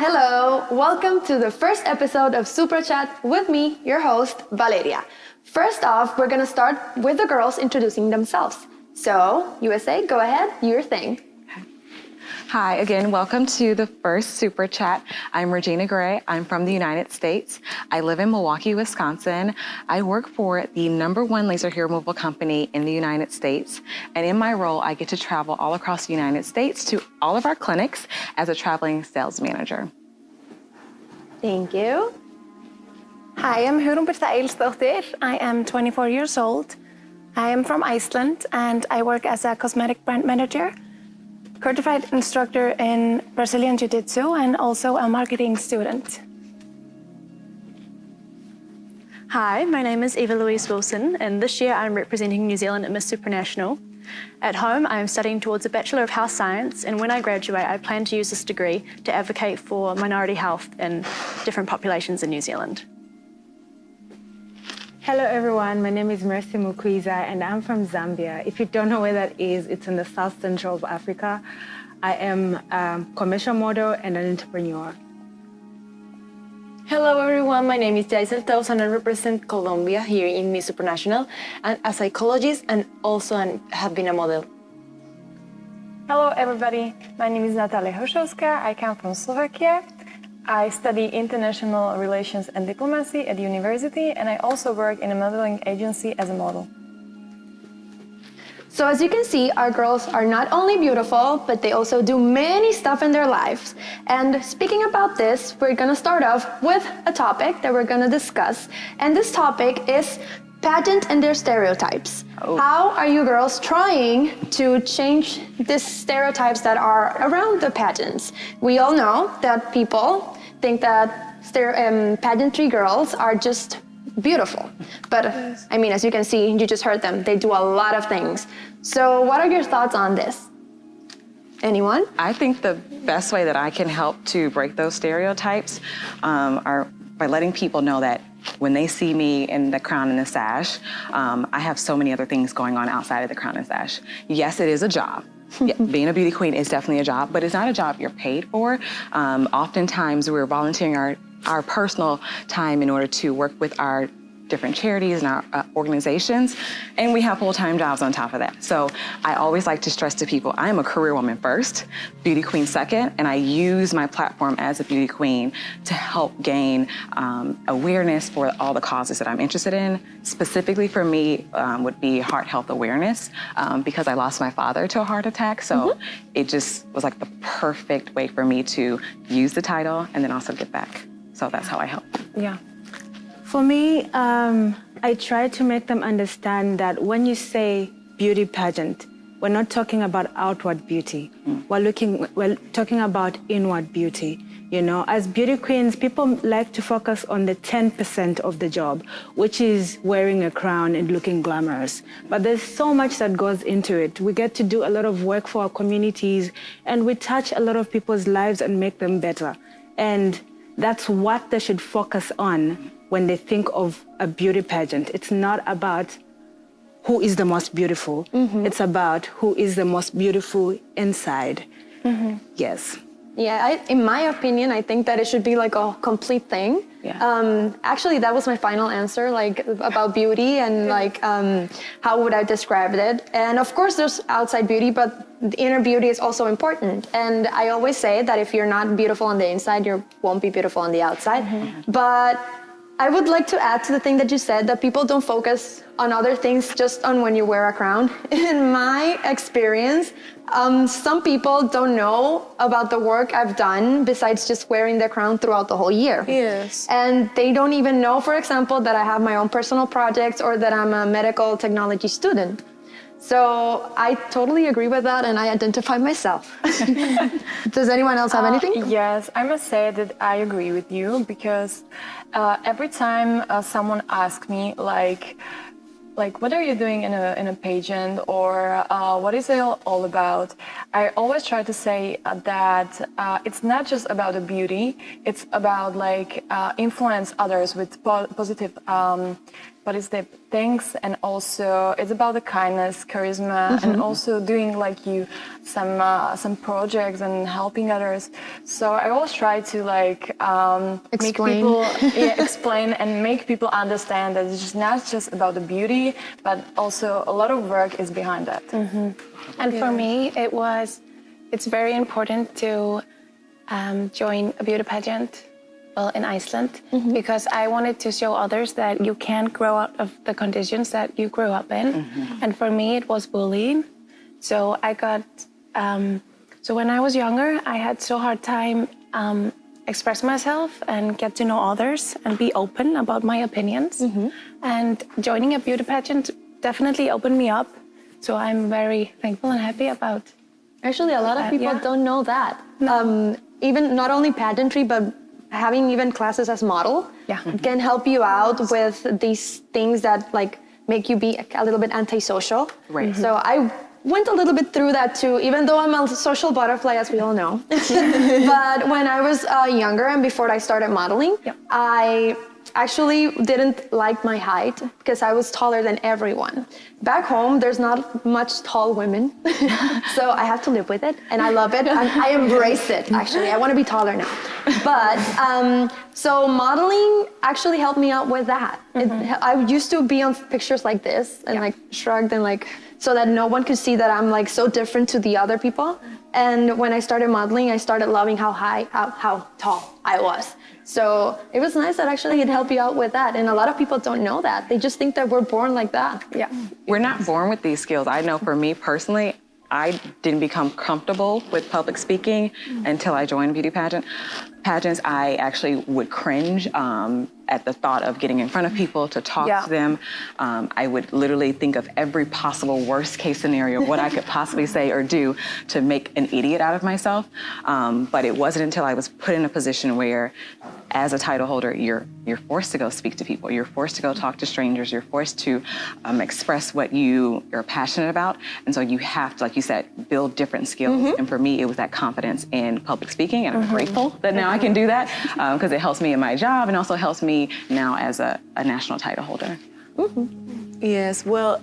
Hello! Welcome to the first episode of Supra Chat with me, your host, Valeria. First off, we're gonna start with the girls introducing themselves. So, USA, go ahead, your thing. Hi, again, welcome to the first Super Chat. I'm Regina Gray. I'm from the United States. I live in Milwaukee, Wisconsin. I work for the #1 laser hair removal company in the United States. And in my role, I get to travel all across the United States to all of our clinics as a traveling sales manager. Thank you. Hi, I'm Hugrún Birta Eilsdóttir. I am 24 years old. I am from Iceland and I work as a cosmetic brand manager, certified instructor in Brazilian Jiu-Jitsu, and also a marketing student. Hi, my name is Eva Louise Wilson, and this year I'm representing New Zealand at Miss Supranational. At home, I am studying towards a Bachelor of Health Science, and when I graduate, I plan to use this degree to advocate for minority health in different populations in New Zealand. Hello everyone, my name is Mercy Mukwiza and I'm from Zambia. If you don't know where that is, it's in the South Central of Africa. I am a commercial model and an entrepreneur. Hello everyone, my name is Jaisel Taus and I represent Colombia here in Miss Supranational and a psychologist and also have been a model. Hello everybody, my name is Natalia Hošovská. I come from Slovakia. I study international relations and diplomacy at university, and I also work in a modeling agency as a model. So as you can see, our girls are not only beautiful, but they also do many stuff in their lives. And speaking about this, we're gonna start off with a topic that we're gonna discuss. And this topic is pageant and their stereotypes. How are you girls trying to change these stereotypes that are around the pageants? We all know that people think that pageantry girls are just beautiful. But I mean, as you can see, you just heard them, they do a lot of things. So what are your thoughts on this? Anyone? I think the best way that I can help to break those stereotypes are by letting people know that when they see me in the crown and the sash, I have so many other things going on outside of the crown and sash. Yes, it is a job. Yeah, being a beauty queen is definitely a job, but it's not a job you're paid for. Oftentimes, we're volunteering our personal time in order to work with our different charities and our organizations, and we have full-time jobs on top of that. So I always like to stress to people, I am a career woman first, beauty queen second, and I use my platform as a beauty queen to help gain awareness for all the causes that I'm interested in. Specifically for me would be heart health awareness because I lost my father to a heart attack, so it just was like the perfect way for me to use the title and then also give back. So that's how I help. Yeah. For me, I try to make them understand that when you say beauty pageant, we're not talking about outward beauty. We're talking about inward beauty. You know, as beauty queens, people like to focus on the 10% of the job, which is wearing a crown and looking glamorous. But there's so much that goes into it. We get to do a lot of work for our communities, and we touch a lot of people's lives and make them better. And that's what they should focus on when they think of a beauty pageant. It's not about who is the most beautiful. It's about who is the most beautiful inside. Yes. Yeah, in my opinion, I think that it should be like a complete thing. Yeah. Actually, that was my final answer, like about beauty and like how would I describe it. And of course, there's outside beauty, but the inner beauty is also important. And I always say that if you're not beautiful on the inside, you won't be beautiful on the outside. But I would like to add to the thing that you said, that people don't focus on other things just on when you wear a crown. In my experience, some people don't know about the work I've done besides just wearing the crown throughout the whole year. Yes. And they don't even know, for example, that I have my own personal projects or that I'm a medical technology student. So I totally agree with that, and I identify myself. Does anyone else have anything? Yes, I must say that I agree with you because every time someone asks me like what are you doing in a pageant, or what is it all about, I always try to say that it's not just about the beauty, it's about like influence others with positive but it's the things, and also it's about the kindness, charisma, and also doing like you some projects and helping others. So I always try to like make people explain and make people understand that it's just not just about the beauty, but also a lot of work is behind that. And for me, it's very important to join a beauty pageant, well, in Iceland, because I wanted to show others that you can grow out of the conditions that you grew up in. And for me, it was bullying. So I got, so when I was younger, I had so hard time express myself and get to know others and be open about my opinions. And joining a beauty pageant definitely opened me up. So I'm very thankful and happy about. Actually, a lot of people don't know that. Even not only pageantry, but having even classes as model can help you out with these things that like make you be a little bit antisocial. Right. So I went a little bit through that too, even though I'm a social butterfly, as we all know. But when I was younger and before I started modeling, I actually didn't like my height because I was taller than everyone. Back home, there's not much tall women, so I have to live with it, and I love it. I embrace it, actually. I want to be taller now. But, so modeling actually helped me out with that. I used to be on pictures like this, and like shrugged, and like, so that no one could see that I'm like so different to the other people. And when I started modeling, I started loving how tall I was. So it was nice that actually it helped you out with that. And a lot of people don't know that. They just think that we're born like that. We're not born with these skills. I know for me personally, I didn't become comfortable with public speaking until I joined beauty pageants. I actually would cringe at the thought of getting in front of people to talk to them. I would literally think of every possible worst case scenario, what I could possibly say or do to make an idiot out of myself. But it wasn't until I was put in a position where, as a title holder, you're forced to go speak to people. You're forced to go talk to strangers. You're forced to express what you're passionate about. And so you have to, like you said, build different skills. And for me, it was that confidence in public speaking. And I'm grateful that now I can do that because it helps me in my job and also helps me now as a national title holder. Yes, well,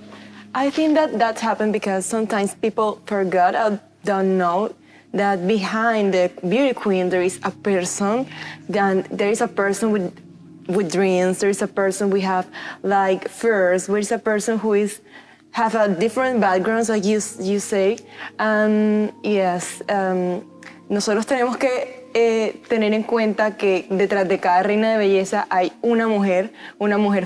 I think that's happened because sometimes people forgot or don't know that behind the beauty queen there is a person. Then there is a person with dreams. There is a person we have like fears. There is a person who have a different backgrounds, like you say. Yes, nosotros tenemos que tener en cuenta que detrás de cada reina de belleza hay una mujer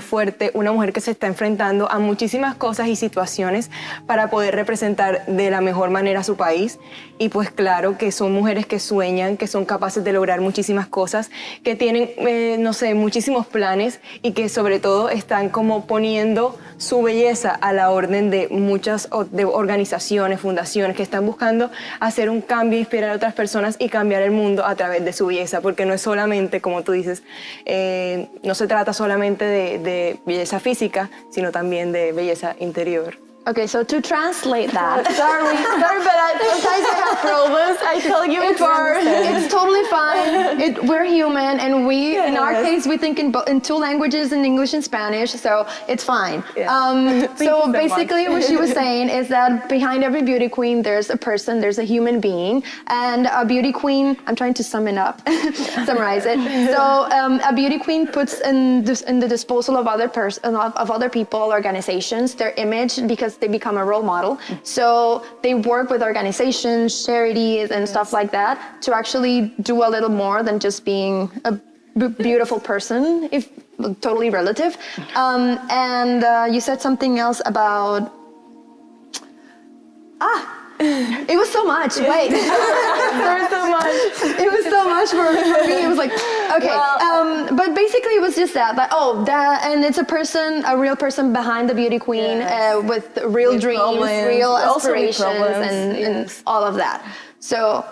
fuerte, una mujer que se está enfrentando a muchísimas cosas y situaciones para poder representar de la mejor manera a su país. Y pues claro que son mujeres que sueñan, que son capaces de lograr muchísimas cosas, que tienen, no sé, muchísimos planes y que sobre todo están como poniendo su belleza a la orden de muchas de organizaciones, fundaciones que están buscando hacer un cambio, inspirar a otras personas y cambiar el mundo a través de su belleza, porque no es solamente, como tú dices, no se trata solamente de belleza física, sino también de belleza interior. Okay, so to translate that, sorry, but sometimes I have problems. I tell you before, it's totally fine. We're human, and in our case, we think in two languages, in English and Spanish, so it's fine. So basically, what she was saying is that behind every beauty queen, there's a person, there's a human being, and a beauty queen. I'm trying to sum it up, summarize it. So a beauty queen puts in the disposal of other people, organizations, their image, because they become a role model. So they work with organizations, charities, and stuff like that to actually do a little more than just being a beautiful person, if totally relative. And you said something else about... It was so much. Wait. There was so much. It was so much for me. It was like, okay. But basically, it was just that. And it's a real person behind the beauty queen with real dreams, problems, real aspirations, and all of that. So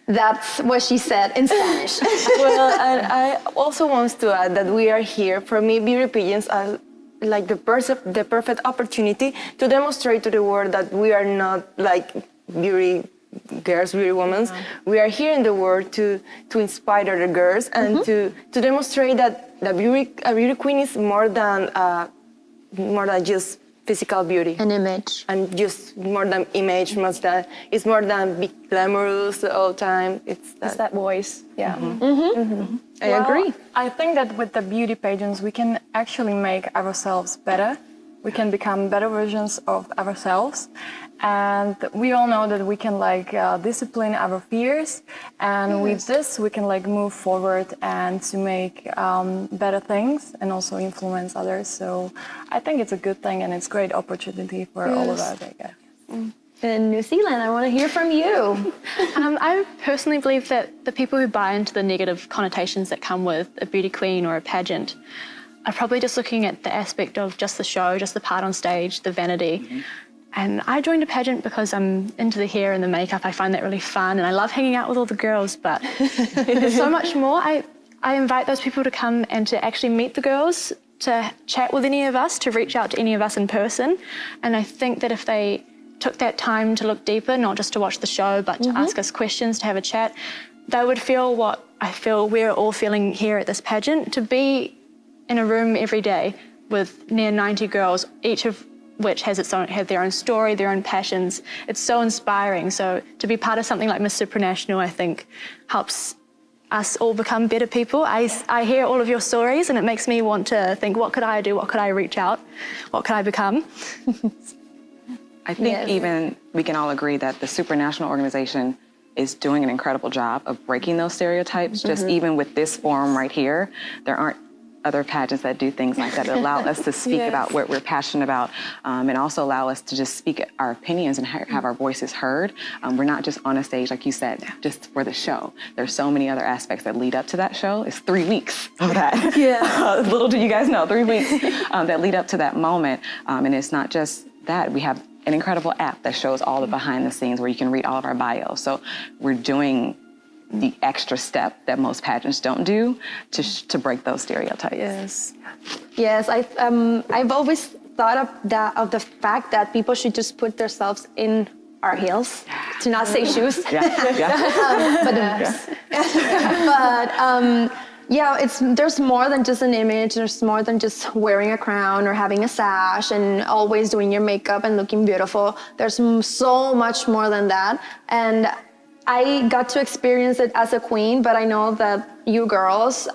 that's what she said in Spanish. Well, and I also want to add that we are here. For me, beauty pageants are like the perfect opportunity to demonstrate to the world that we are not like beauty girls, beauty women. We are here in the world to inspire other girls and to demonstrate that a beauty queen is more than more than just physical beauty. An image. And just more than image, it's more than be glamorous all the time. It's that voice, yeah. I agree. I think that with the beauty pageants, we can actually make ourselves better. We can become better versions of ourselves. And we all know that we can discipline our fears. And with this, we can move forward and to make better things and also influence others. So I think it's a good thing and it's a great opportunity for all of us, I guess. In New Zealand, I want to hear from you. I personally believe that the people who buy into the negative connotations that come with a beauty queen or a pageant are probably just looking at the aspect of just the show, just the part on stage, the vanity. And I joined a pageant because I'm into the hair and the makeup. I find that really fun and I love hanging out with all the girls, but there's so much more. I invite those people to come and to actually meet the girls, to chat with any of us, to reach out to any of us in person. And I think that if they took that time to look deeper, not just to watch the show, but to ask us questions, to have a chat, they would feel what I feel we're all feeling here at this pageant, to be in a room every day with near 90 girls, each of which have their own story, their own passions. It's so inspiring. So to be part of something like Miss Supranational, I think, helps us all become better people. I hear all of your stories and it makes me want to think, what could I do? What could I reach out? What could I become? I think even we can all agree that the Supranational organization is doing an incredible job of breaking those stereotypes. Just even with this forum right here, there aren't other pageants that do things like that allow us to speak about what we're passionate about, and also allow us to just speak our opinions and have our voices heard. We're not just on a stage, like you said, just for the show. There's so many other aspects that lead up to that show. It's 3 weeks of that. Little do you guys know, 3 weeks that lead up to that moment. And it's not just that. We have an incredible app that shows all the behind the scenes where you can read all of our bios. So we're doing the extra step that most pageants don't do to break those stereotypes. Yes, I've always thought of the fact that people should just put themselves in our heels, to not say shoes. There's more than just an image. There's more than just wearing a crown or having a sash and always doing your makeup and looking beautiful. There's so much more than that. And I got to experience it as a queen, but I know that you girls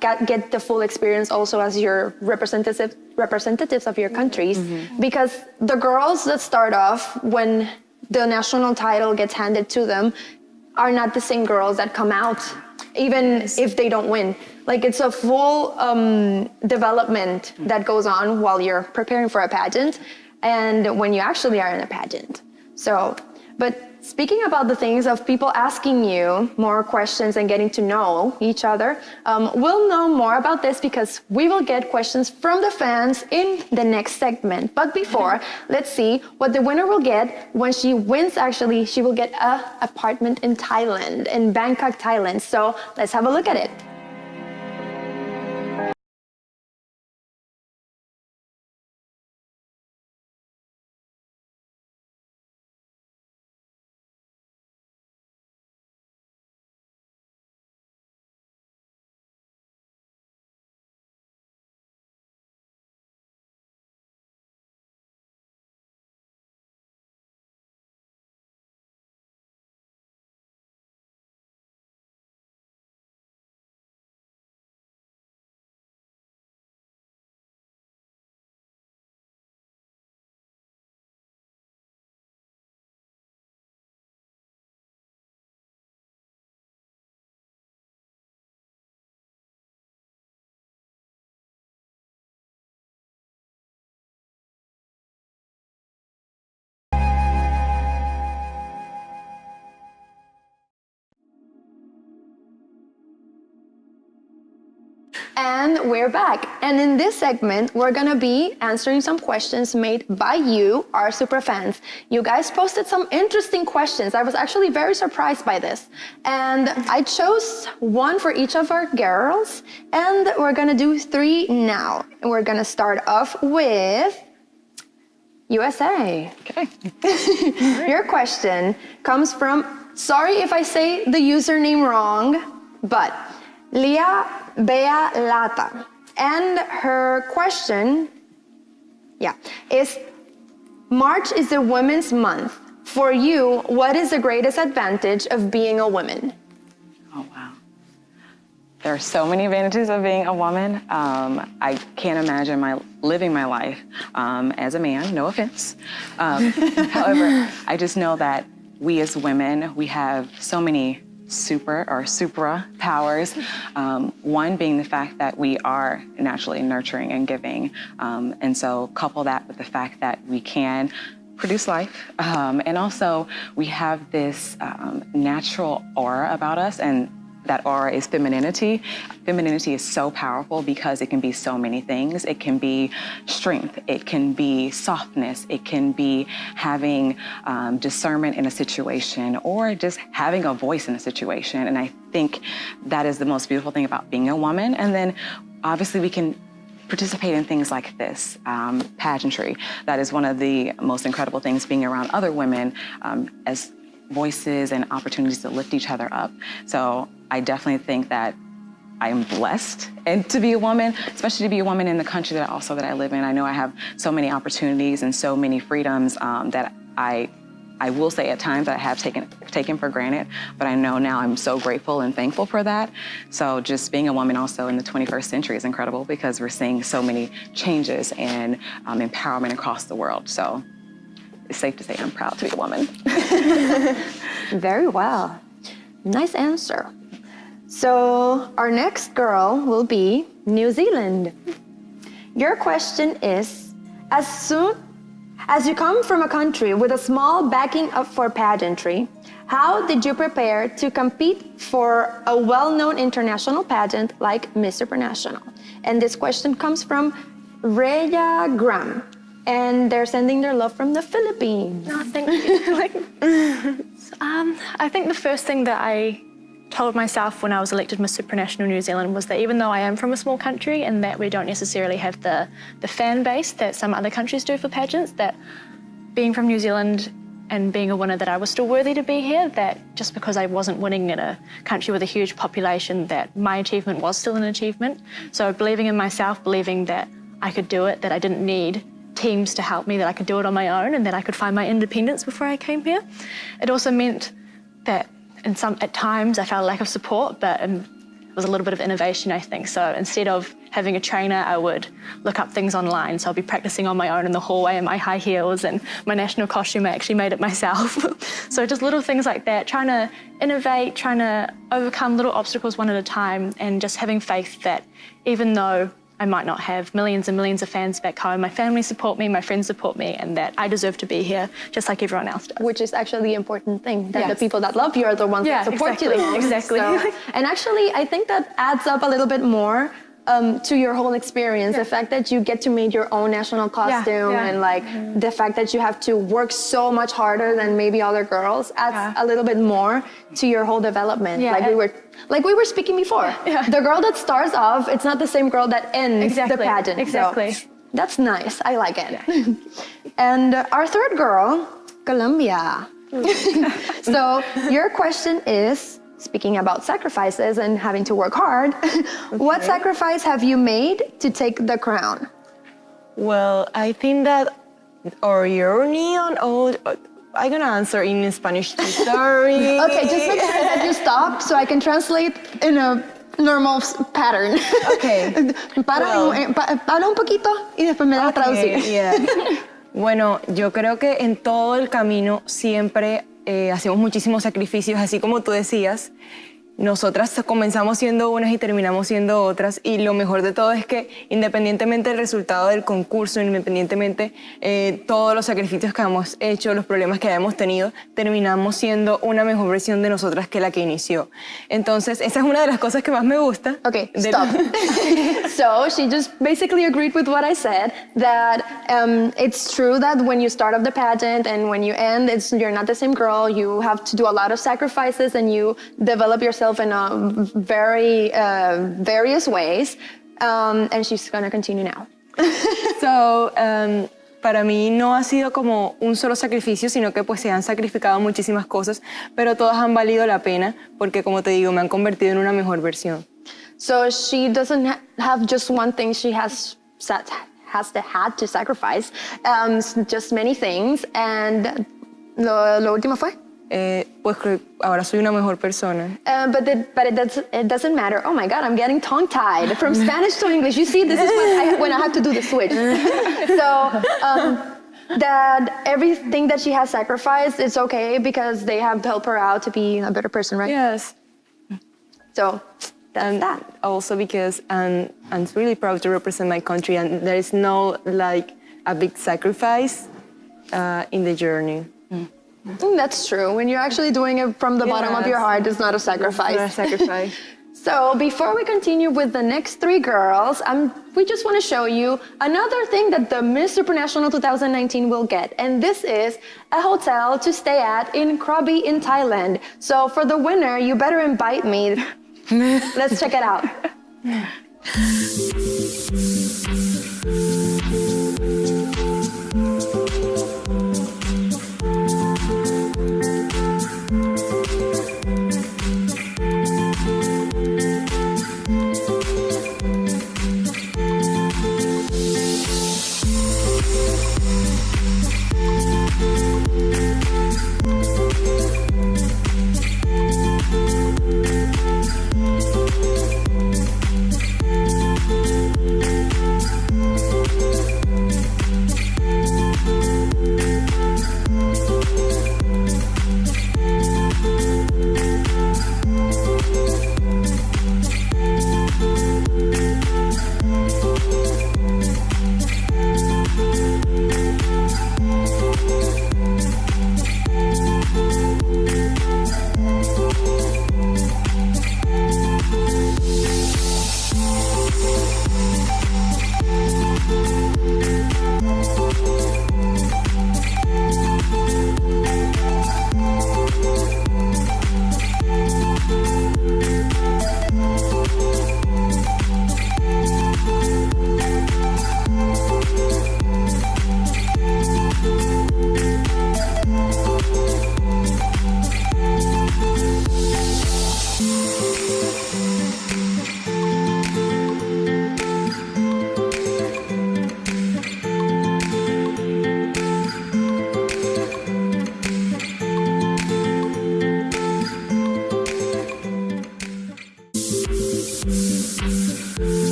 get the full experience also as your representatives of your countries. Because the girls that start off when the national title gets handed to them are not the same girls that come out, even if they don't win. Like, it's a full development that goes on while you're preparing for a pageant and when you actually are in a pageant. So, but speaking about the things of people asking you more questions and getting to know each other, we'll know more about this because we will get questions from the fans in the next segment. But before, let's see what the winner will get when she wins. Actually, she will get an apartment in Thailand, in Bangkok, Thailand. So let's have a look at it. And we're back. And in this segment, we're gonna be answering some questions made by you, our super fans. You guys posted some interesting questions. I was actually very surprised by this. And I chose one for each of our girls, and we're gonna do 3 now. And we're gonna start off with USA. Okay. Your question comes from, sorry if I say the username wrong, but Leah Bea Lata. And her question Yeah. March is the Women's Month. For you, what is the greatest advantage of being a woman? Oh, wow. There are so many advantages of being a woman. I can't imagine living my life as a man, no offense. However, I just know that we as women, we have so many Supra powers. One being the fact that we are naturally nurturing and giving. And so couple that with the fact that we can produce life. And also we have this natural aura about us, and that aura is femininity. Femininity is so powerful because it can be so many things. It can be strength, it can be softness, it can be having discernment in a situation, or just having a voice in a situation. And I think that is the most beautiful thing about being a woman. And then obviously we can participate in things like this, pageantry. That is one of the most incredible things, being around other women as voices and opportunities to lift each other up. So I definitely think that I am blessed and to be a woman, especially to be a woman in the country that I live in. I know I have so many opportunities and so many freedoms that I will say at times that I have taken for granted, but I know now I'm so grateful and thankful for that. So just being a woman also in the 21st century is incredible because we're seeing so many changes and empowerment across the world. So it's safe to say I'm proud to be a woman. Very well. Nice answer. So our next girl will be New Zealand. Your question is, as soon as you come from a country with a small backing up for pageantry, how did you prepare to compete for a well-known international pageant like Miss Supranational? And this question comes from Rhea Graham, and they're sending their love from the Philippines. Oh, thank you. I think the first thing that I told myself when I was elected Miss Supranational New Zealand was that even though I am from a small country and that we don't necessarily have the fan base that some other countries do for pageants, that being from New Zealand and being a winner, that I was still worthy to be here, that just because I wasn't winning in a country with a huge population, that my achievement was still an achievement. So believing in myself, believing that I could do it, that I didn't need teams to help me, that I could do it on my own and that I could find my independence before I came here. It also meant that at times I felt a lack of support, but it was a little bit of innovation, I think. So instead of having a trainer, I would look up things online. So I'll be practicing on my own in the hallway in my high heels, and my national costume, I actually made it myself. So just little things like that, trying to innovate, trying to overcome little obstacles one at a time, and just having faith that even though I might not have millions and millions of fans back home, my family support me, my friends support me, and that I deserve to be here just like everyone else does. Which is actually the important thing, that the people that love you are the ones that support you the most. Exactly. So, and actually, I think that adds up a little bit more to your whole experience. The fact that you get to make your own national costume and like the fact that you have to work so much harder than maybe other girls adds a little bit more to your whole development. Like we were speaking before. The girl that starts off, it's not the same girl that ends the pageant. Exactly. So that's nice. I like it. And our third girl, Colombia. So your question is, speaking about sacrifices and having to work hard, what sacrifice have you made to take the crown? Well, I think that our journey on all... I'm gonna answer in Spanish. Sorry. Okay, just make sure that you stop so I can translate in a normal pattern. Okay. Para un poquito y después me das a traducir. Yeah. Bueno, yo creo que en todo el camino siempre hacemos muchísimos sacrificios, así como tú decías. Nosotras comenzamos siendo unas y terminamos siendo otras, y lo mejor de todo es que independientemente del resultado del concurso, independientemente todos los sacrificios que hemos hecho, los problemas que hayamos tenido, terminamos siendo una mejor versión de nosotras que la que inició. Entonces, esa es una de las cosas que más me gusta. Okay, stop. So she just basically agreed with what I said, that it's true that when you start off the pageant and when you end, you're not the same girl. You have to do a lot of sacrifices and you develop yourself in a very various ways, and she's going to continue now. So, para mí no ha sido como un solo sacrificio, sino que pues se han sacrificado muchísimas cosas, pero todas han valido la pena porque, como te digo, me han convertido en una mejor versión. So she doesn't have just one thing. She has had to sacrifice just many things. And lo último fue? Pues creo que ahora soy una mejor persona. But it doesn't matter. Oh my God, I'm getting tongue-tied from Spanish to English. You see, this is when I have to do the switch. So that everything that she has sacrificed, it's okay because they have helped her out to be a better person, right? Yes. So that's that. Also because I'm really proud to represent my country, and there is no like a big sacrifice in the journey. That's true. When you're actually doing it from the bottom of your heart, it's not a sacrifice. Not a sacrifice. So before we continue with the next three girls, we just want to show you another thing that the Miss Supranational 2019 will get. And this is a hotel to stay at in Krabi in Thailand. So for the winner, you better invite me. Let's check it out.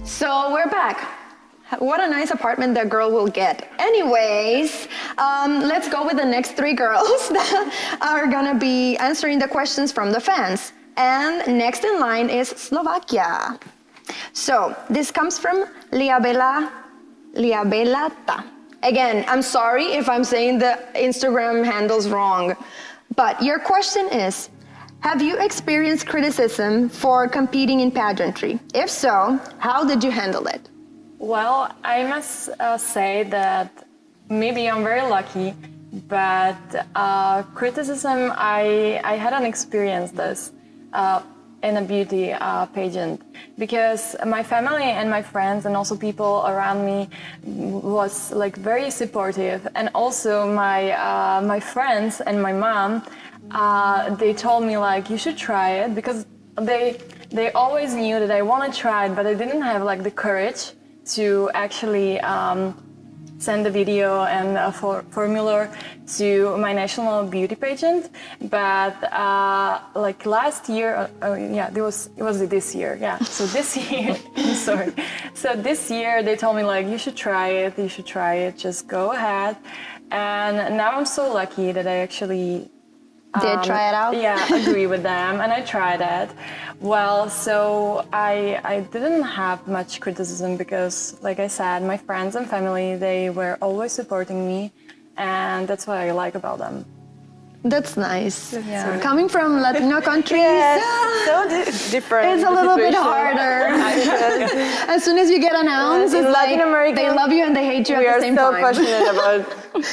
So we're back. What a nice apartment that girl will get. Anyways, let's go with the next three girls that are gonna be answering the questions from the fans. And next in line is Slovakia. So this comes from Liabelata. Again, I'm sorry if I'm saying the Instagram handles wrong, but your question is, have you experienced criticism for competing in pageantry? If so, how did you handle it? Well, I must say that maybe I'm very lucky, but criticism, I hadn't experienced this in a beauty pageant, because my family and my friends and also people around me was like very supportive, and also my friends and my mom, they told me like, you should try it, because they always knew that I want to try it, but I didn't have like the courage to actually send the video and a formula to my national beauty pageant. But like last year, it was this year. Yeah. So this year, I'm sorry. So this year they told me like, you should try it. Just go ahead. And now I'm so lucky that I actually Did try it out? Yeah, agree with them, and I tried it. Well, so I didn't have much criticism because, like I said, my friends and family, they were always supporting me, and that's what I like about them. That's nice. Yeah. Coming from Latino countries, Different. it's a little bit harder. As soon as you get announced, In it's Latin like America, they love you and they hate you at the same We are so time. passionate about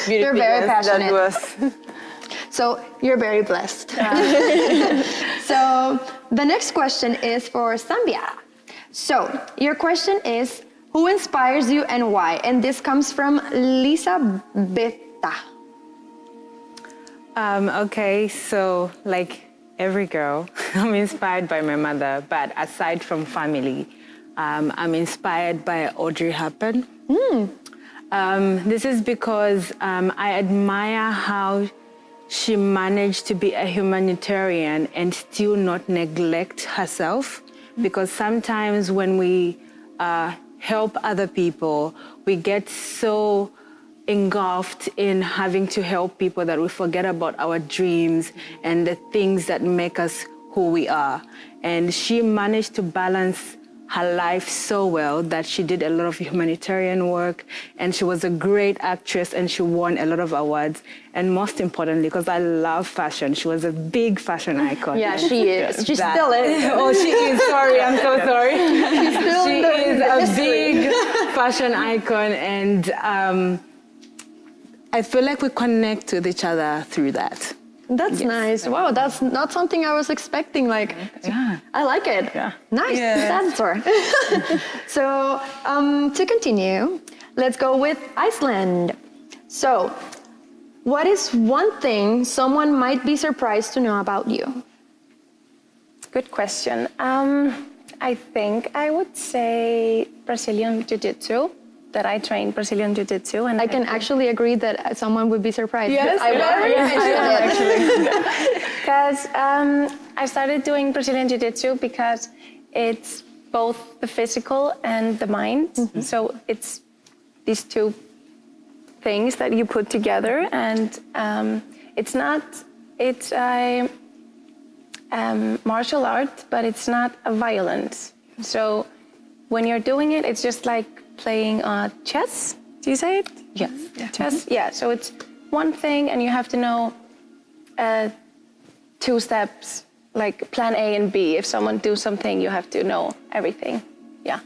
beauty. They're very passionate. That was So you're very blessed. So the next question is for Zambia. So your question is, who inspires you and why? And this comes from Lisa Beta. Okay, so like every girl, I'm inspired by my mother, but aside from family, I'm inspired by Audrey Hepburn. This is because I admire how she managed to be a humanitarian and still not neglect herself, because sometimes when we help other people, we get so engulfed in having to help people that we forget about our dreams and the things that make us who we are. And she managed to balance her life so well that she did a lot of humanitarian work, and she was a great actress, and she won a lot of awards. And most importantly, because I love fashion, she was a big fashion icon. Yeah, she is. She still is. Oh, she is. Sorry, I'm so sorry. She is a big fashion icon, and I feel like we connect with each other through that. That's nice. Wow, that's not something I was expecting. Like, Yeah. I like it. Yeah. Nice answer. So, to continue, let's go with Iceland. So, what is one thing someone might be surprised to know about you? Good question. I think I would say Brazilian Jiu-Jitsu, that I train Brazilian Jiu-Jitsu. And I can actually agree that someone would be surprised. Yes, I would. Because I started doing Brazilian Jiu-Jitsu because it's both the physical and the mind. So it's these two things that you put together, and it's a martial art, but it's not a violence. So when you're doing it, it's just like playing chess. Do you say it? Yes. Chess. Yeah. So it's one thing, and you have to know 2 steps, like plan A and B. If someone do something, you have to know everything. Yeah.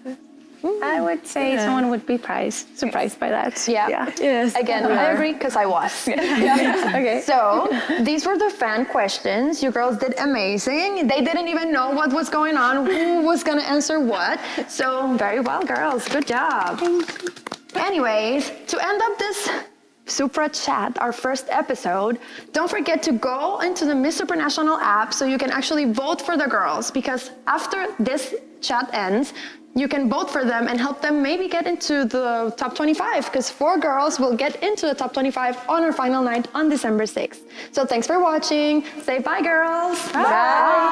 I would say someone would be surprised by that. Yeah. yes. Again, I agree because I was. Okay. So, these were the fan questions. You girls did amazing. They didn't even know what was going on, who was going to answer what. So, very well, girls. Good job. Anyways, to end up this Supra chat, our first episode, don't forget to go into the Miss Supranational app so you can actually vote for the girls, because after this chat ends, you can vote for them and help them maybe get into the top 25, because 4 girls will get into the top 25 on our final night on December 6th. So thanks for watching. Say bye, girls. Bye.